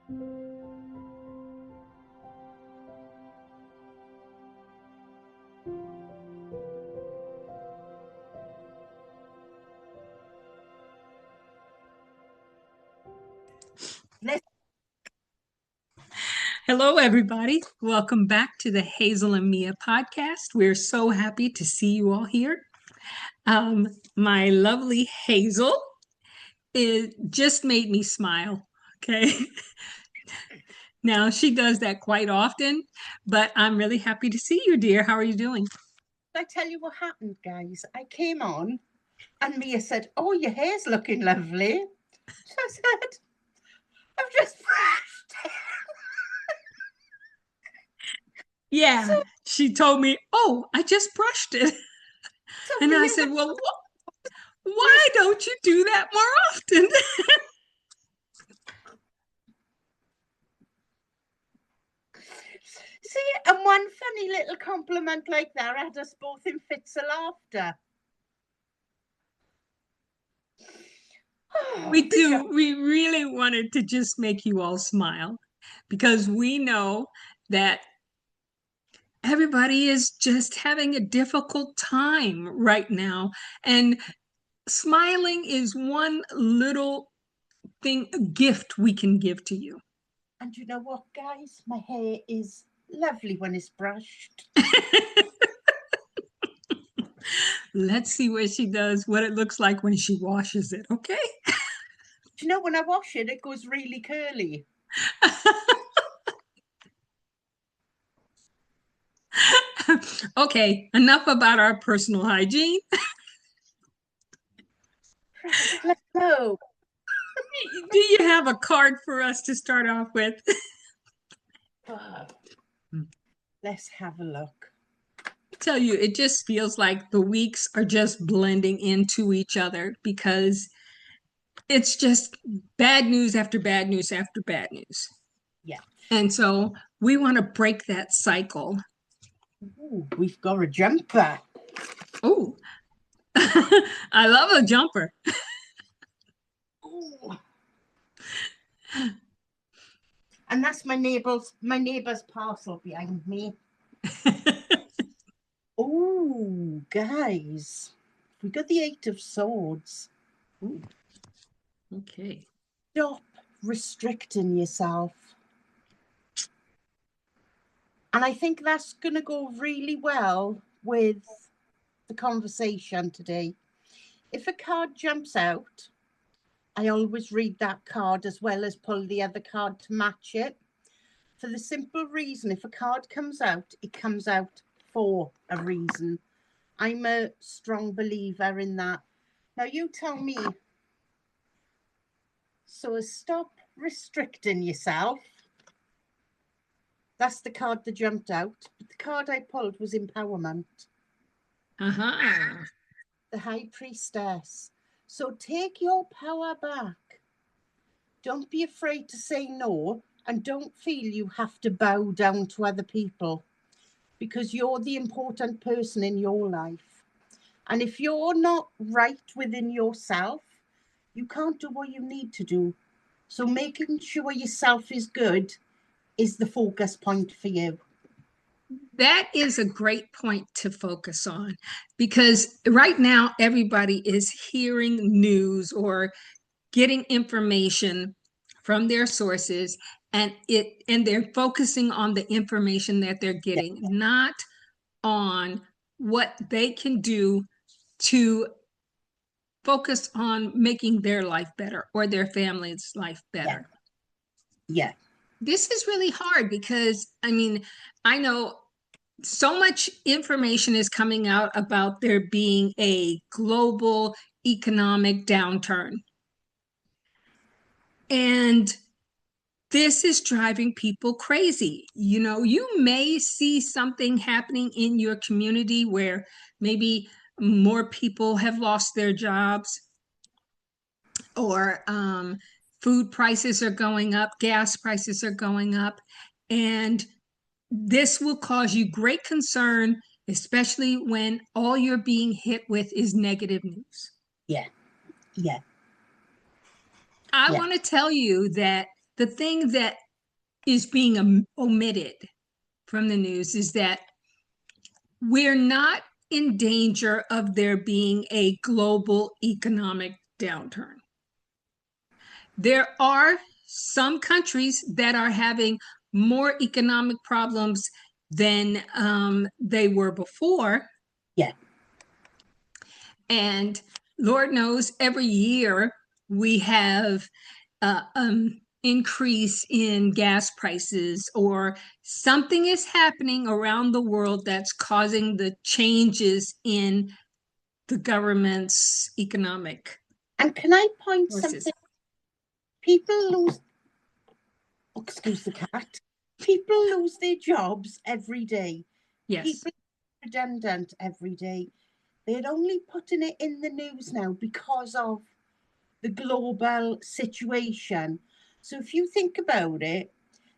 Hello, everybody. Welcome back to the Hazel and Mia Podcast. We're so happy to see you all here. My lovely Hazel, it just made me smile. Okay. Now, she does that quite often, but I'm really happy to see you, dear. How are you doing? I tell you what happened, guys. I came on and Mia said, "Oh, your hair's looking lovely." So I said, "I've just brushed it." Yeah, she told me, "Oh, I just brushed it." And I said, "Well, why don't you do that more often?" See, and one funny little compliment like that had us both in fits of laughter. We do. We really wanted to just make you all smile because we know that everybody is just having a difficult time right now. And smiling is one little thing, a gift we can give to you. And you know what, guys? My hair is lovely when it's brushed. Let's see what she does, what it looks like when she washes it, okay? Do you know, when I wash it, it goes really curly. Okay, enough about our personal hygiene. Let's go. Do you have a card for us to start off with? Let's have a look. Tell you, it just feels like the weeks are just blending into each other because it's just bad news after bad news after bad news. Yeah. And so we want to break that cycle. Ooh, we've got a jumper. Oh, I love a jumper. Ooh. And that's my neighbor's parcel behind me. Oh, guys, we got the Eight of Swords. Ooh. Okay. Stop restricting yourself. And I think that's going to go really well with the conversation today. If a card jumps out, I always read that card as well as pull the other card to match it. For the simple reason, if a card comes out, it comes out for a reason. I'm a strong believer in that. Now you tell me. So stop restricting yourself. That's the card that jumped out. But the card I pulled was empowerment. Uh-huh. The High Priestess. So take your power back. Don't be afraid to say no, and don't feel you have to bow down to other people, because you're the important person in your life. And if you're not right within yourself, you can't do what you need to do. So making sure yourself is good is the focus point for you. That is a great point to focus on because right now everybody is hearing news or getting information from their sources, and they're focusing on the information that they're getting, not on what they can do to focus on making their life better or their family's life better. Yeah. This is really hard because I know so much information is coming out about there being a global economic downturn. And this is driving people crazy. You know, you may see something happening in your community where maybe more people have lost their jobs, or food prices are going up, gas prices are going up, and this will cause you great concern, especially when all you're being hit with is negative news. Yeah. I want to tell you that the thing that is being omitted from the news is that we're not in danger of there being a global economic downturn. There are some countries that are having more economic problems than they were before. Yeah. And Lord knows every year we have increase in gas prices, or something is happening around the world that's causing the changes in the government's economic And can I point forces. something? People lose, oh, excuse the cat, people lose their jobs every day. Yes. People are redundant every day. They're only putting it in the news now because of the global situation. So if you think about it,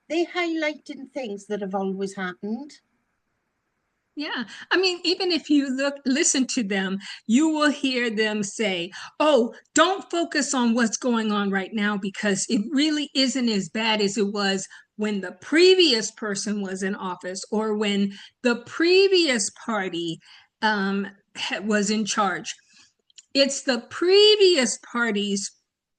they're highlighting things that have always happened. Yeah. I mean, even if you listen to them, you will hear them say, oh, don't focus on what's going on right now, because it really isn't as bad as it was when the previous person was in office, or when the previous party was in charge. It's the previous party's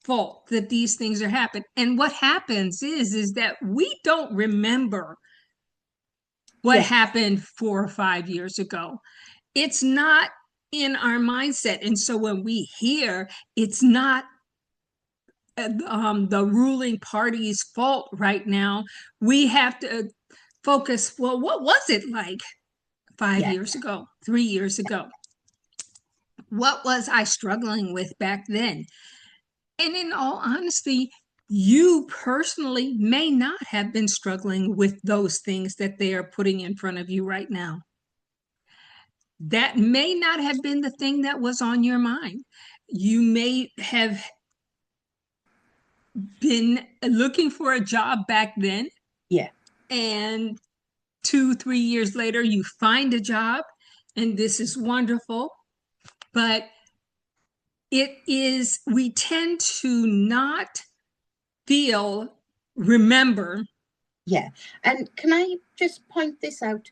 fault that these things are happening. And what happens is that we don't remember what happened 4 or 5 years ago. It's not in our mindset. And so when we hear it's not the ruling party's fault right now, we have to focus, well, what was it like 5 years ago, 3 years ago? What was I struggling with back then? And in all honesty, you personally may not have been struggling with those things that they are putting in front of you right now. That may not have been the thing that was on your mind. You may have been looking for a job back then. Yeah. And 2-3 years later, you find a job, and this is wonderful. But we tend to not remember. Yeah. And can I just point this out?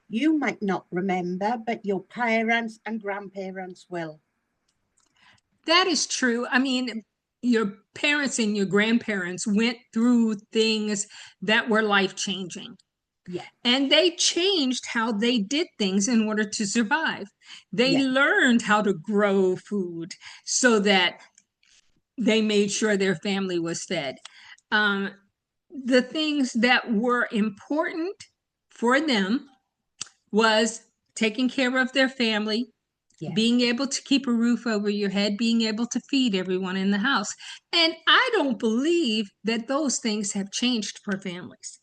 You might not remember, but your parents and grandparents will. That is true. I mean, your parents and your grandparents went through things that were life-changing. Yeah. And they changed how they did things in order to survive. They learned how to grow food so that they made sure their family was fed. The things that were important for them was taking care of their family, being able to keep a roof over your head, being able to feed everyone in the house. And I don't believe that those things have changed for families.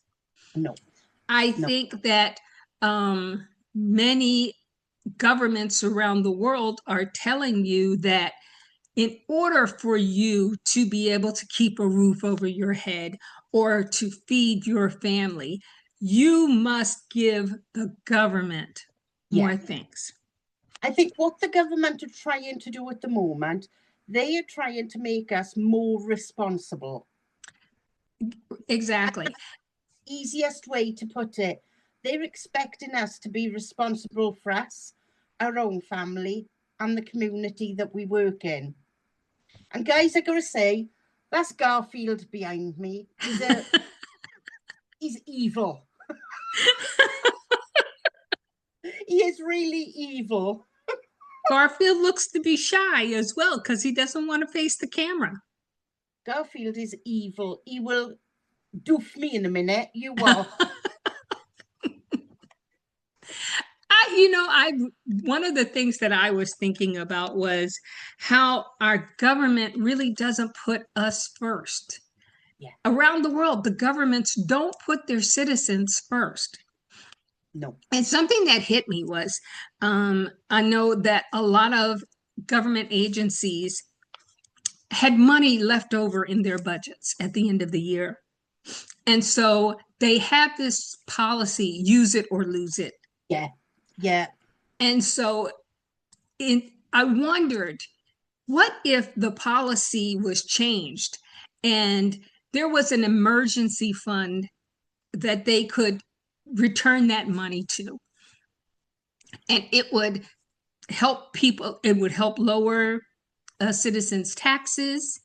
No. I think that many governments around the world are telling you that in order for you to be able to keep a roof over your head or to feed your family, you must give the government more things. I think what the government are trying to do at the moment, they are trying to make us more responsible. Exactly. Easiest way to put it. They're expecting us to be responsible for us, our own family, and the community that we work in. And guys, I gotta say, that's Garfield behind me. He's evil. He is really evil. Garfield looks to be shy as well because he doesn't want to face the camera. Garfield is evil. He will doof me in a minute. You will. One of the things that I was thinking about was how our government really doesn't put us first. Yeah. Around the world, the governments don't put their citizens first. No. And something that hit me was, I know that a lot of government agencies had money left over in their budgets at the end of the year. And so they have this policy, use it or lose it. Yeah. Yeah. And so I wondered, what if the policy was changed and there was an emergency fund that they could return that money to. And it would help people, it would help lower citizens' taxes.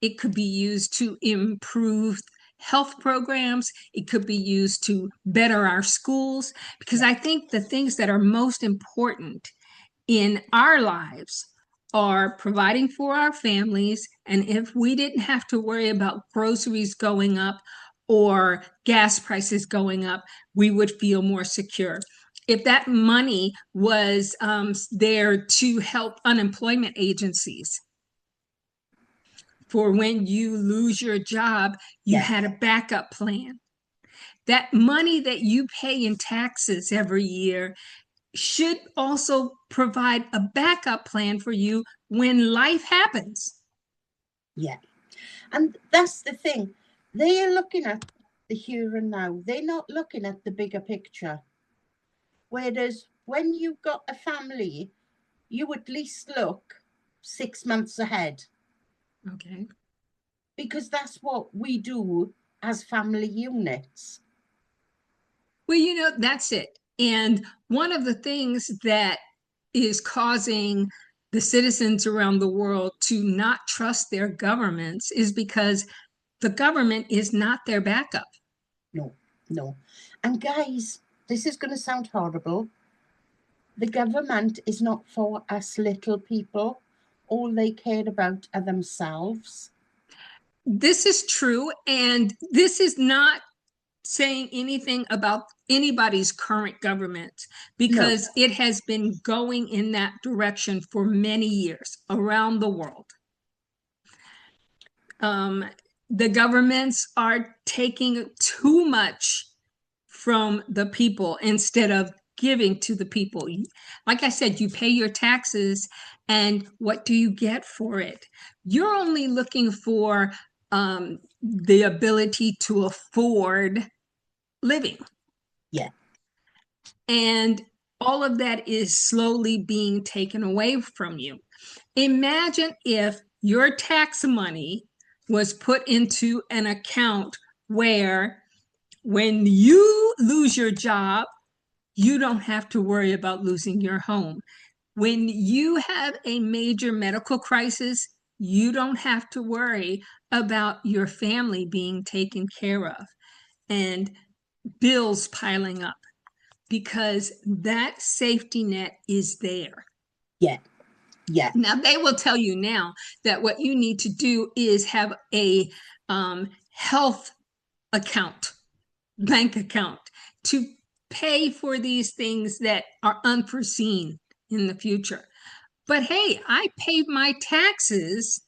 It could be used to improve health programs. It could be used to better our schools, because I think the things that are most important in our lives are providing for our families. And if we didn't have to worry about groceries going up or gas prices going up, we would feel more secure. If that money was there to help unemployment agencies, for when you lose your job, you had a backup plan. That money that you pay in taxes every year should also provide a backup plan for you when life happens. Yeah. And that's the thing. They are looking at the here and now. They're not looking at the bigger picture. Whereas when you've got a family, you at least look 6 months ahead. Okay. Because that's what we do as family units. Well, that's it. And one of the things that is causing the citizens around the world to not trust their governments is because the government is not their backup. No. And guys, this is going to sound horrible. The government is not for us little people. All they care about are themselves. This is true. And this is not saying anything about anybody's current government, because it has been going in that direction for many years around the world. The governments are taking too much from the people instead of giving to the people. Like I said, you pay your taxes, and what do you get for it? You're only looking for the ability to afford living. Yeah. And all of that is slowly being taken away from you. Imagine if your tax money was put into an account where when you lose your job, you don't have to worry about losing your home. When you have a major medical crisis, you don't have to worry about your family being taken care of and bills piling up, because that safety net is there. Yeah. Now, they will tell you now that what you need to do is have a health account, bank account, to pay for these things that are unforeseen in the future. But hey, I paid my taxes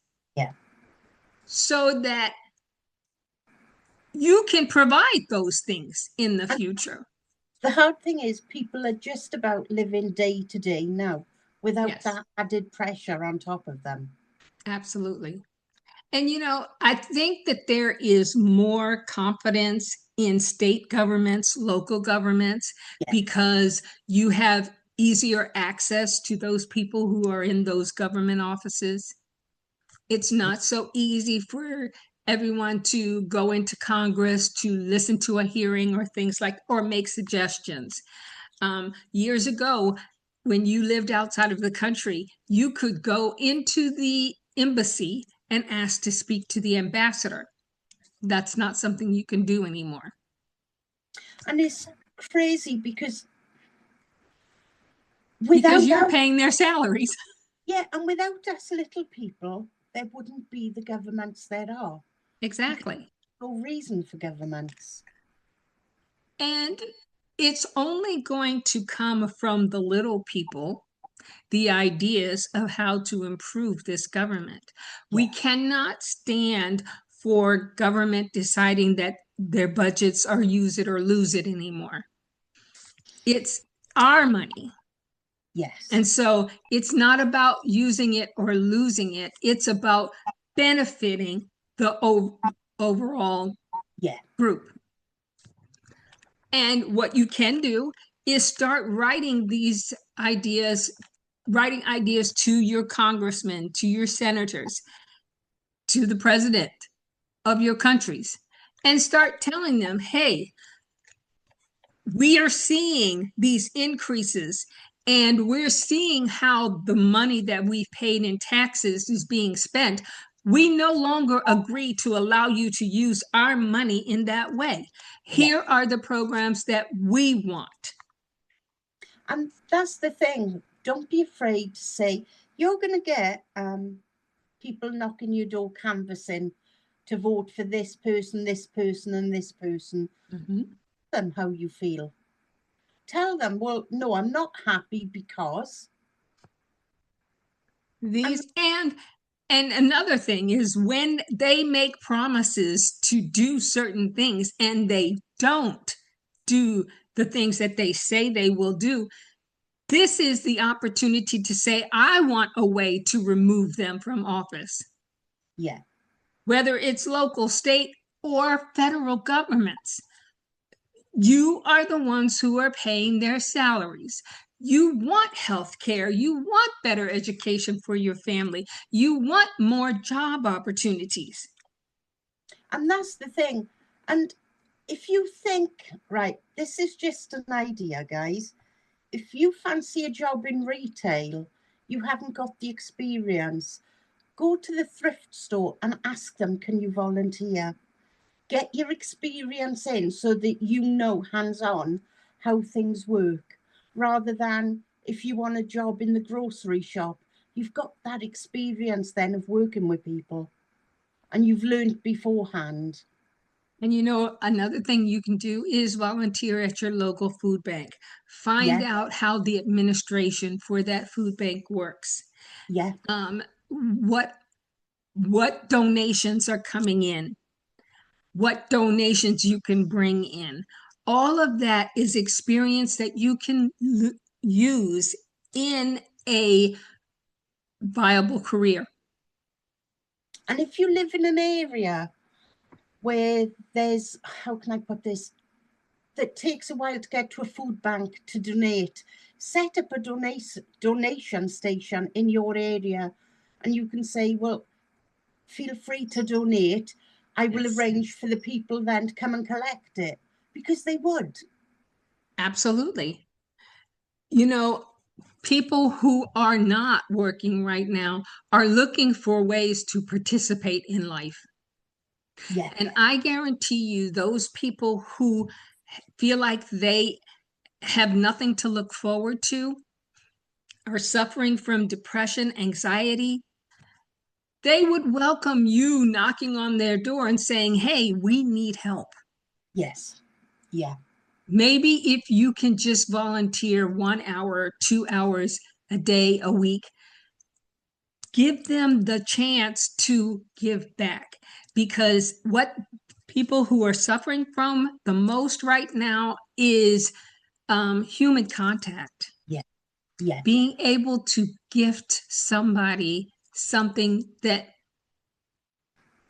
so that you can provide those things in the future. The hard thing is people are just about living day to day now without that added pressure on top of them. Absolutely. And, I think that there is more confidence in state governments, local governments, because you have easier access to those people who are in those government offices. It's not so easy for everyone to go into Congress to listen to a hearing or things like, or make suggestions. Years ago, when you lived outside of the country, you could go into the embassy and ask to speak to the ambassador. That's not something you can do anymore. And it's crazy because you're paying their salaries. Yeah, and without us little people, there wouldn't be the governments there are. Exactly. No reason for governments. And it's only going to come from the little people, the ideas of how to improve this government. We cannot stand for government deciding that their budgets are use it or lose it anymore. It's our money. Yes. And so it's not about using it or losing it. It's about benefiting the overall group. And what you can do is start writing these ideas, to your congressmen, to your senators, to the president, of your countries and start telling them, hey, we are seeing these increases and we're seeing how the money that we've paid in taxes is being spent. We no longer agree to allow you to use our money in that way. Here are the programs that we want. And that's the thing. Don't be afraid to say, you're going to get people knocking your door canvassing to vote for this person, and this person. Mm-hmm. Tell them how you feel. Tell them, well, no, I'm not happy because these and another thing is when they make promises to do certain things and they don't do the things that they say they will do, this is the opportunity to say, I want a way to remove them from office. Yeah. Whether it's local, state, or federal governments. You are the ones who are paying their salaries. You want health care. You want better education for your family. You want more job opportunities. And that's the thing. And if you think, right, this is just an idea, guys. If you fancy a job in retail, you haven't got the experience, go to the thrift store and ask them, can you volunteer? Get your experience in so that you know hands-on how things work, rather than if you want a job in the grocery shop, you've got that experience then of working with people and you've learned beforehand. And you know, another thing you can do is volunteer at your local food bank. Find out how the administration for that food bank works. Yeah. What donations are coming in, what donations you can bring in. All of that is experience that you can use in a viable career. And if you live in an area where there's, how can I put this, that takes a while to get to a food bank to donate, set up a donation station in your area and you can say, well, feel free to donate. I will arrange for the people then to come and collect it, because they would. Absolutely. You know, people who are not working right now are looking for ways to participate in life. Yeah. And I guarantee you, those people who feel like they have nothing to look forward to, are suffering from depression, anxiety, they would welcome you knocking on their door and saying, hey, we need help. Yes. Yeah. Maybe if you can just volunteer 1 hour, 2 hours a day, a week, give them the chance to give back. Because what people who are suffering from the most right now is human contact. Yeah. Yeah. Being able to gift somebody something that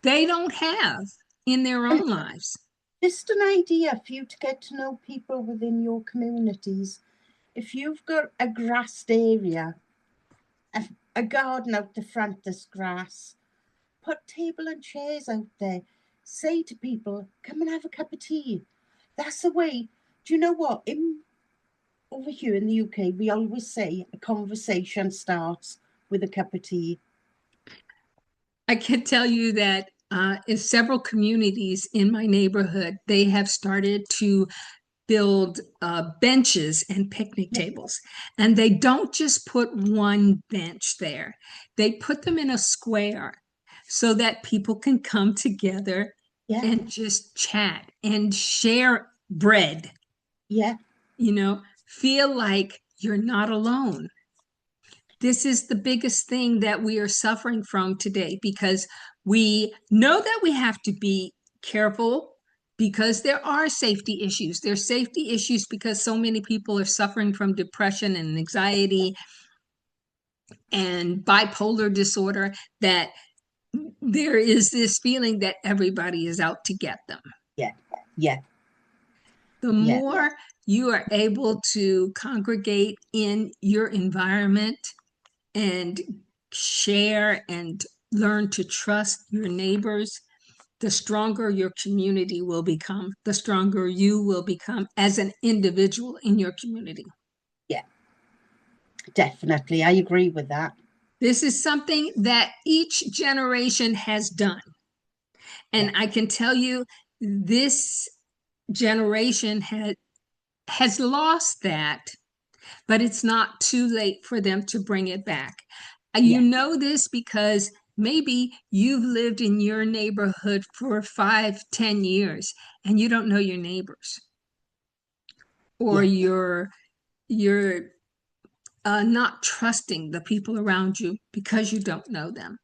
they don't have in their own lives. Just an idea for you to get to know people within your communities. If you've got a grassed area, a garden out the front that's grass, put table and chairs out there. Say to people, come and have a cup of tea. That's the way. Do you know what? Over here in the UK, we always say a conversation starts with a cup of tea. I can tell you that in several communities in my neighborhood, they have started to build benches and picnic tables. And they don't just put one bench there. They put them in a square so that people can come together and just chat and share bread. Yeah. You know, feel like you're not alone. This is the biggest thing that we are suffering from today, because we know that we have to be careful because there are safety issues. There's safety issues because so many people are suffering from depression and anxiety and bipolar disorder that there is this feeling that everybody is out to get them. Yeah. Yeah. The more you are able to congregate in your environment and share and learn to trust your neighbors, the stronger your community will become, the stronger you will become as an individual in your community. Yeah, definitely. I agree with that. This is something that each generation has done. And Yeah. I can tell you, this generation has lost that, but it's not too late for them to bring it back. You Yeah. know this because maybe you've lived in your neighborhood for 5, 10 years and you don't know your neighbors, or Yeah. you're not trusting the people around you because you don't know them.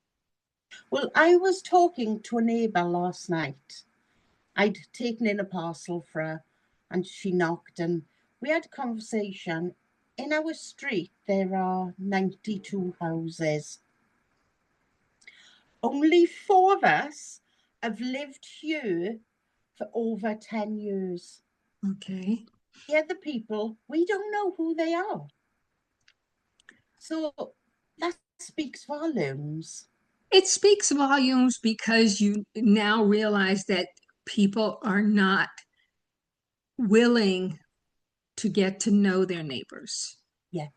Well, I was talking to a neighbour last night. I'd taken in a parcel for her and she knocked and we had a conversation. In our street, there are 92 houses. Only 4 of us have lived here for over 10 years. Okay. The other people, we don't know who they are. So that speaks volumes. It speaks volumes because you now realize that people are not willing to get to know their neighbors. Yeah,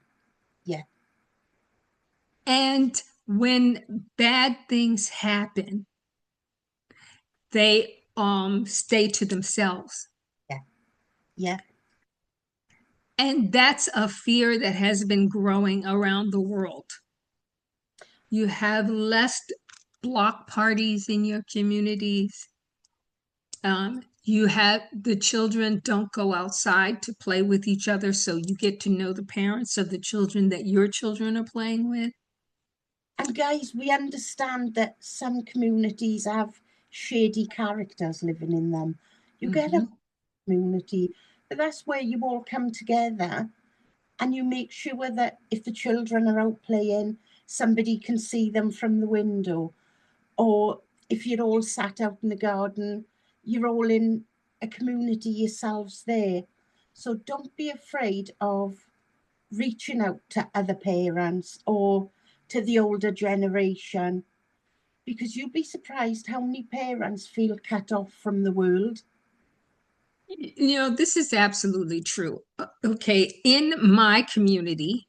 yeah, And when bad things happen, they stay to themselves. yeah, yeah, And that's a fear that has been growing around the world. You have less block parties in your communities. You have the children don't go outside to play with each other, so you get to know the parents of the children that your children are playing with. And guys, we understand that some communities have shady characters living in them. You get a community, but that's where you all come together and you make sure that if the children are out playing, somebody can see them from the window. Or if you're all sat out in the garden, you're all in a community yourselves there. So don't be afraid of reaching out to other parents or to the older generation, because you'll be surprised how many parents feel cut off from the world. You know, this is absolutely true. Okay, in my community,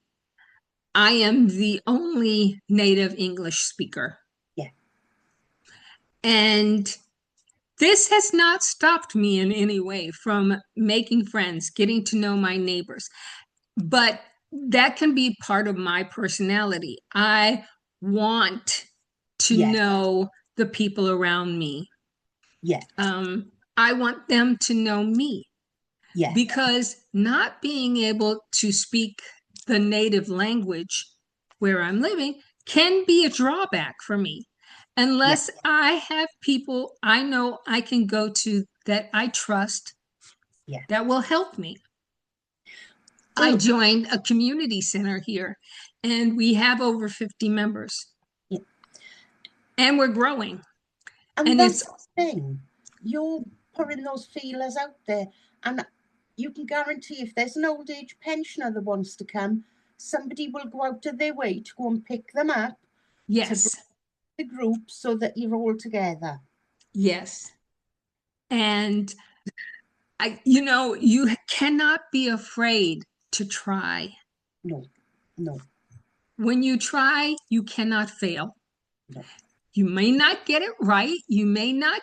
I am the only native English speaker. Yeah. And this has not stopped me in any way from making friends, getting to know my neighbors. But that can be part of my personality. I want to Yeah. know the people around me. Yeah. I want them to know me, Yeah. because not being able to speak the native language where I'm living can be a drawback for me, Yeah. unless I have people I know I can go to that I trust Yeah. that will help me. I Well, joined a community center here, and we have over 50 members, yeah. and we're growing. And And that's it's the thing. You're putting those feelers out there. And you can guarantee if there's an old age pensioner that wants to come, somebody will go out of their way to go and pick them up, to bring yes, the group so that you're all together. yes. And you cannot be afraid to try. No, no, When you try, you cannot fail. no. You may not get it right. You may not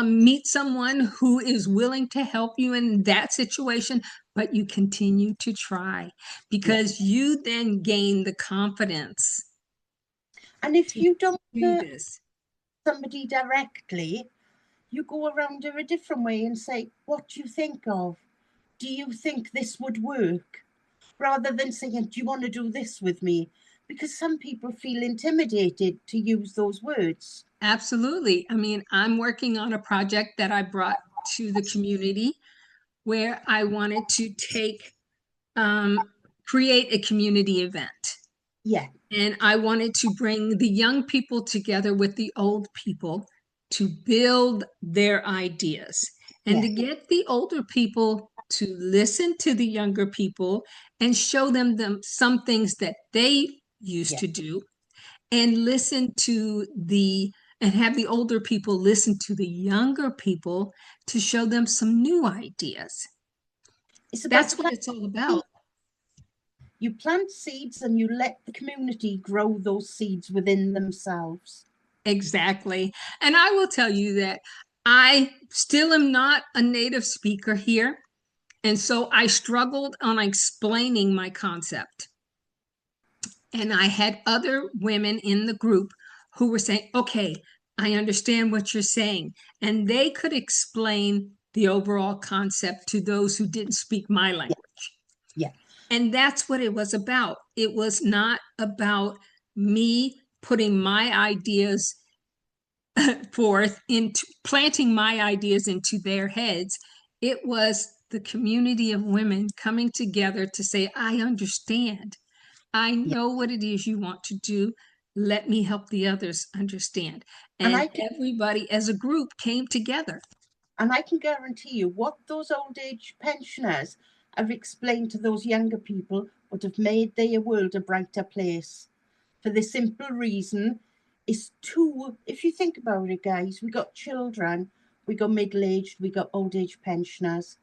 meet someone who is willing to help you in that situation, but you continue to try, Yeah. because you then gain the confidence And if to you don't do know this. somebody directly, you go around her a different way and say, what do you think of? Do you think this would work? Rather than saying, do you want to do this with me? Because some people feel intimidated to use those words. Absolutely. I mean, I'm working on a project that I brought to the community where I wanted to create a community event. Yeah. And I wanted to bring the young people together with the old people to build their ideas, and Yeah. to get the older people to listen to the younger people and show them some things that they used Yeah. to do, and listen to the and have the older people listen to the younger people to show them some new ideas. That's what it's all about. You plant seeds and you let the community grow those seeds within themselves. Exactly. And I will tell you that I still am not a native speaker here. And so I struggled on explaining my concept. And I had other women in the group who were saying, okay, I understand what you're saying. And they could explain the overall concept to those who didn't speak my language. Yeah. And that's what it was about. It was not about me putting my ideas forth, into planting my ideas into their heads. It was the community of women coming together to say, I understand. I know what it is you want to do. Let me help the others understand. And everybody as a group came together. And I can guarantee you what those old age pensioners have explained to those younger people would have made their world a brighter place. For the simple reason is if you think about it, guys, we got children, we got middle-aged, we got old age pensioners.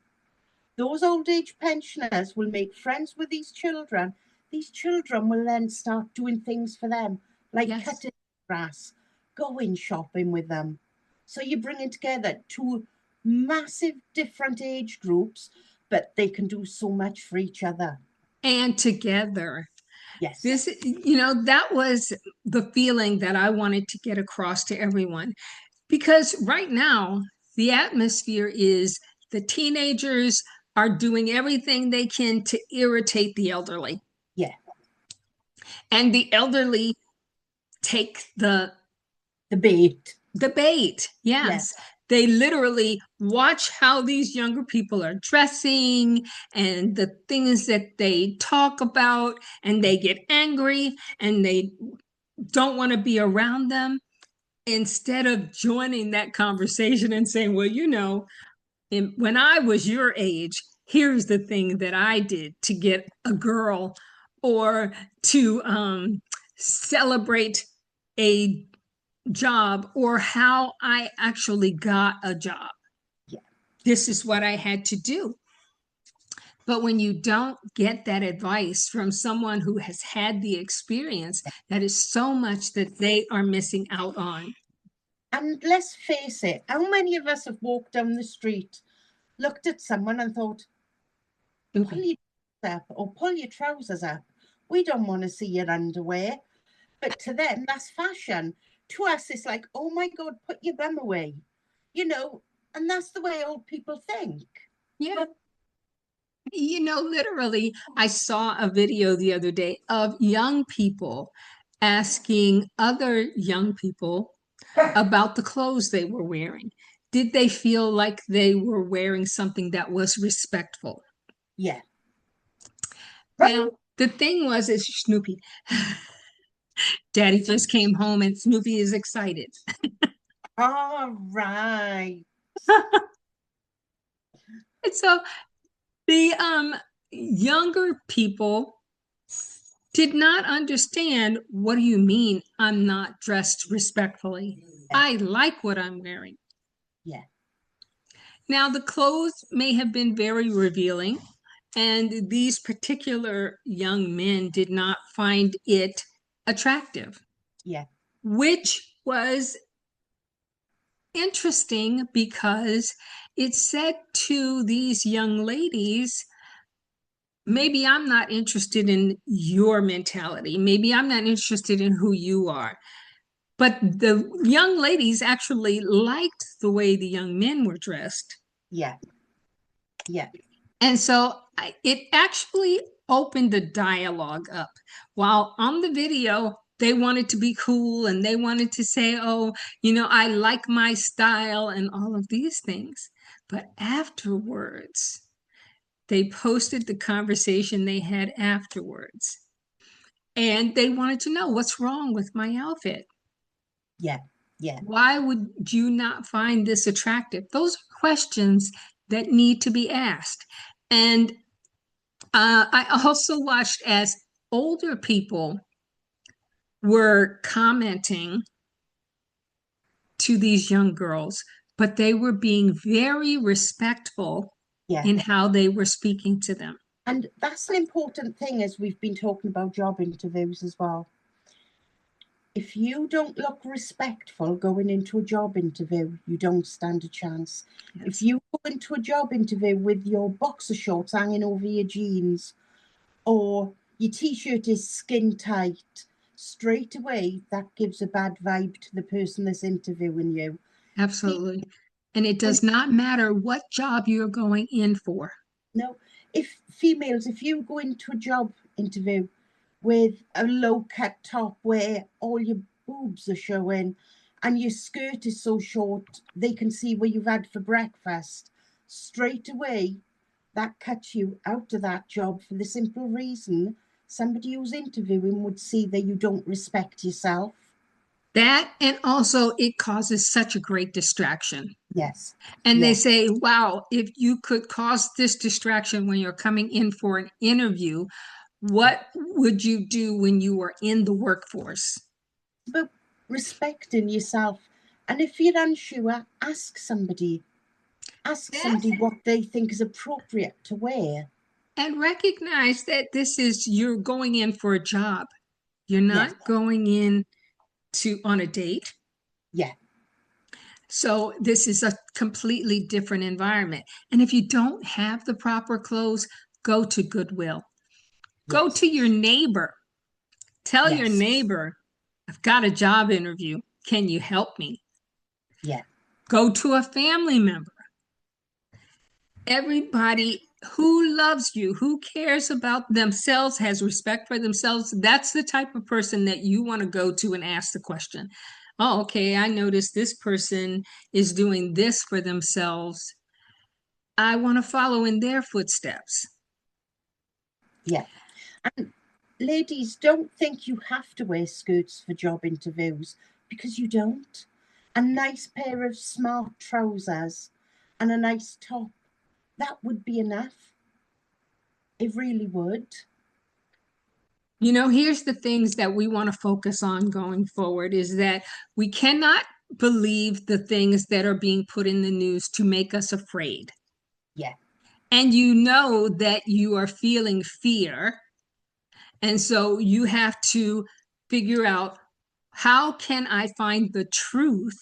Those old age pensioners will make friends with these children. These children will then start doing things for them, like cutting grass, going shopping with them. So you're bringing together two massive different age groups, but they can do so much for each other. And together. Yes. That was the feeling that I wanted to get across to everyone. Because right now, the atmosphere is the teenagers are doing everything they can to irritate the elderly. Yeah. And the elderly take the bait. The bait, yes. They literally watch how these younger people are dressing and the things that they talk about, and they get angry and they don't want to be around them, instead of joining that conversation and saying, well, when I was your age, here's the thing that I did to get a girl, or to celebrate a job, or how I actually got a job. Yeah. This is what I had to do. But when you don't get that advice from someone who has had the experience, that is so much that they are missing out on. And let's face it, how many of us have walked down the street, looked at someone and thought, pull your up or pull your trousers up. We don't want to see your underwear. But to them, that's fashion. To us, it's like, oh my God, put your bum away. And that's the way old people think. Yeah. Literally, I saw a video the other day of young people asking other young people about the clothes they were wearing. Did they feel like they were wearing something that was respectful? Yeah. Now, the thing was, is Snoopy. Daddy just came home and Snoopy is excited. All right. And so the younger people did not understand, what do you mean I'm not dressed respectfully? I like what I'm wearing. Yeah. Now, the clothes may have been very revealing, and these particular young men did not find it attractive. Yeah. Which was interesting, because it said to these young ladies, maybe I'm not interested in your mentality. Maybe I'm not interested in who you are. But the young ladies actually liked the way the young men were dressed. Yeah. Yeah. And so it actually opened the dialogue up. While on the video, they wanted to be cool and they wanted to say, oh, I like my style and all of these things. But afterwards, they posted the conversation they had afterwards. And they wanted to know, what's wrong with my outfit? Yeah. Yeah. Why would you not find this attractive? Those are questions that need to be asked. And I also watched as older people were commenting to these young girls, but they were being very respectful in how they were speaking to them. And that's an important thing, as we've been talking about job interviews as well. If you don't look respectful going into a job interview, you don't stand a chance. Yes. If you go into a job interview with your boxer shorts hanging over your jeans, or your t-shirt is skin tight, straight away that gives a bad vibe to the person that's interviewing you. Absolutely. And it does not matter what job you're going in for. No. If you go into a job interview with a low-cut top where all your boobs are showing and your skirt is so short they can see what you've had for breakfast, straight away that cuts you out of that job, for the simple reason somebody who's interviewing would see that you don't respect yourself. That, and also it causes such a great distraction. Yes. And they say, wow, if you could cause this distraction when you're coming in for an interview, what would you do when you were in the workforce? But respecting yourself. And if you're unsure, ask somebody. Ask somebody what they think is appropriate to wear. And recognize that you're going in for a job. You're not going in on a date. Yeah. So this is a completely different environment. And if you don't have the proper clothes, go to Goodwill. Go to your neighbor. Tell your neighbor, I've got a job interview. Can you help me? Yeah. Go to a family member. Everybody who loves you, who cares about themselves, has respect for themselves, that's the type of person that you want to go to and ask the question. Oh, okay, I noticed this person is doing this for themselves. I want to follow in their footsteps. Yeah. And ladies, don't think you have to wear skirts for job interviews, because you don't. A nice pair of smart trousers and a nice top, that would be enough. It really would. You know, here's the things that we want to focus on going forward, is that we cannot believe the things that are being put in the news to make us afraid. Yeah. And you know that you are feeling fear. And so you have to figure out, how can I find the truth?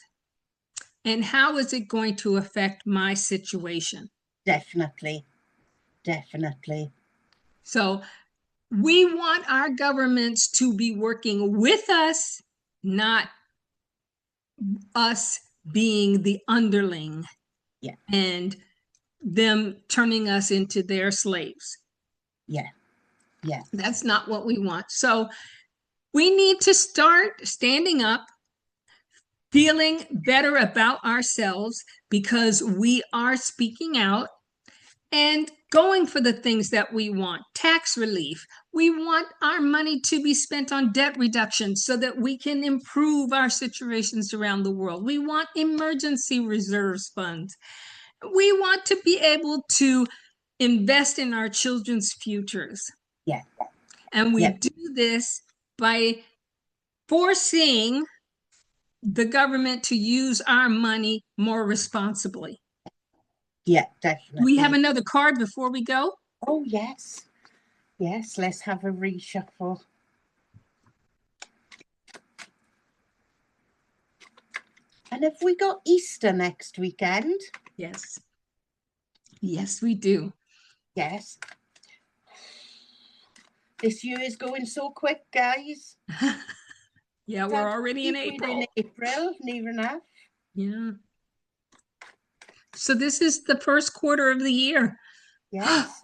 And how is it going to affect my situation? Definitely. Definitely. So we want our governments to be working with us, not us being the underling and them turning us into their slaves. Yeah. Yeah. That's not what we want. So we need to start standing up, feeling better about ourselves, because we are speaking out and going for the things that we want. Tax relief. We want our money to be spent on debt reduction so that we can improve our situations around the world. We want emergency reserves funds. We want to be able to invest in our children's futures. Yeah. And we do this by forcing the government to use our money more responsibly. Yeah, definitely. Do we have another card before we go? Oh, yes. Yes, let's have a reshuffle. And have we got Easter next weekend? Yes. Yes, we do. Yes. This year is going so quick, guys. Yeah, we're already in April. Near enough. Yeah. So this is the first quarter of the year. Yes.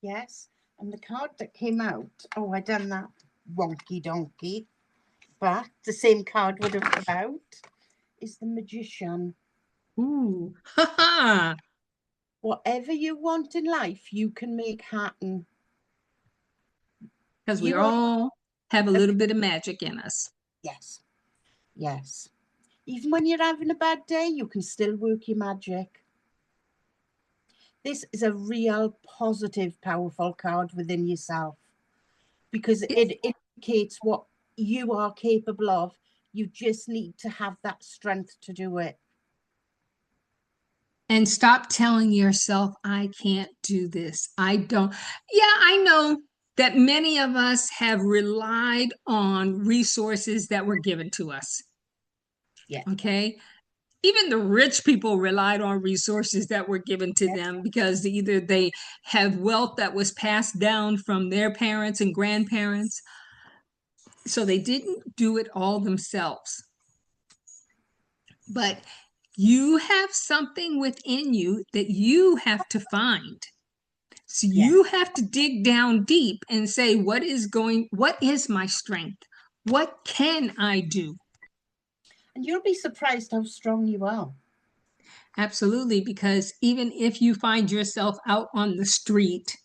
Yes. And the card that came out, oh, I done that wonky donkey. But the same card would have come out, is the Magician. Ooh. Ha ha. Whatever you want in life, you can make happen. Because we all have a little bit of magic in us. Yes. Yes. Even when you're having a bad day, you can still work your magic. This is a real positive, powerful card within yourself, because it indicates what you are capable of You just need to have that strength to do it. And stop telling yourself, I can't do this. I don't. Yeah, I know that many of us have relied on resources that were given to us. Yeah. Okay. Even the rich people relied on resources that were given to them because either they have wealth that was passed down from their parents and grandparents. So they didn't do it all themselves. But you have something within you that you have to find. So you have to dig down deep and say, what is my strength? What can I do? And you'll be surprised how strong you are. Absolutely, because even if you find yourself out on the street,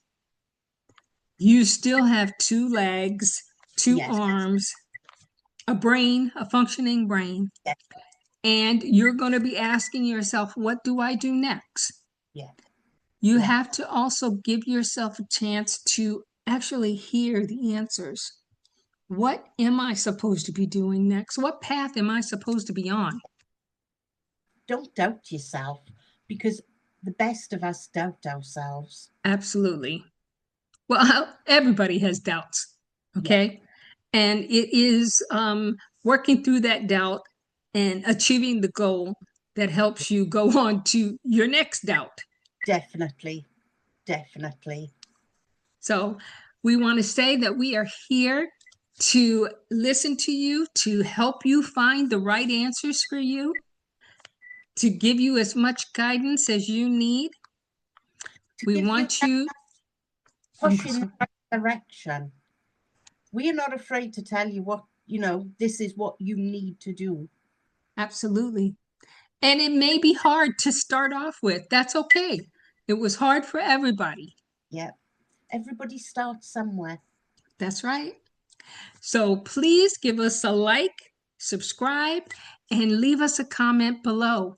you still have two legs, two arms, a brain, a functioning brain. Yes. And you're going to be asking yourself, what do I do next? Yeah. You have to also give yourself a chance to actually hear the answers. What am I supposed to be doing next? What path am I supposed to be on? Don't doubt yourself, because the best of us doubt ourselves. Absolutely. Well, everybody has doubts, okay? And it is working through that doubt and achieving the goal that helps you go on to your next doubt. Definitely. Definitely. So we want to say that we are here to listen to you, to help you find the right answers for you, to give you as much guidance as you need. We want you push in the right direction. We are not afraid to tell you what, this is what you need to do. Absolutely. And it may be hard to start off with. That's okay. It was hard for everybody. Yeah. Everybody starts somewhere. That's right. So please give us a like, subscribe, and leave us a comment below.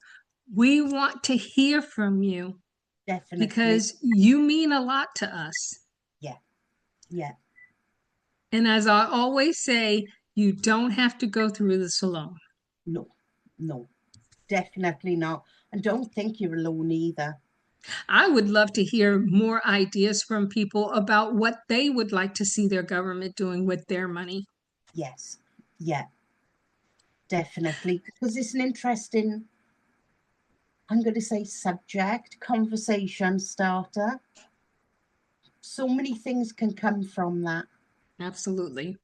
We want to hear from you. Definitely. Because you mean a lot to us. Yeah. Yeah. And as I always say, you don't have to go through this alone. No, definitely not. And don't think you're alone either. I would love to hear more ideas from people about what they would like to see their government doing with their money. Yes. Yeah. Definitely. Because it's an interesting, I'm going to say, subject, conversation starter. So many things can come from that. Absolutely.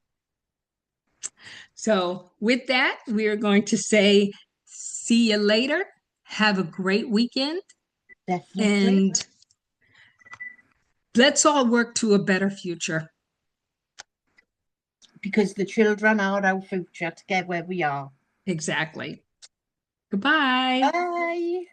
So with that, we are going to say, see you later. Have a great weekend. Definitely. And let's all work to a better future. Because the children are our future to get where we are. Exactly. Goodbye. Bye.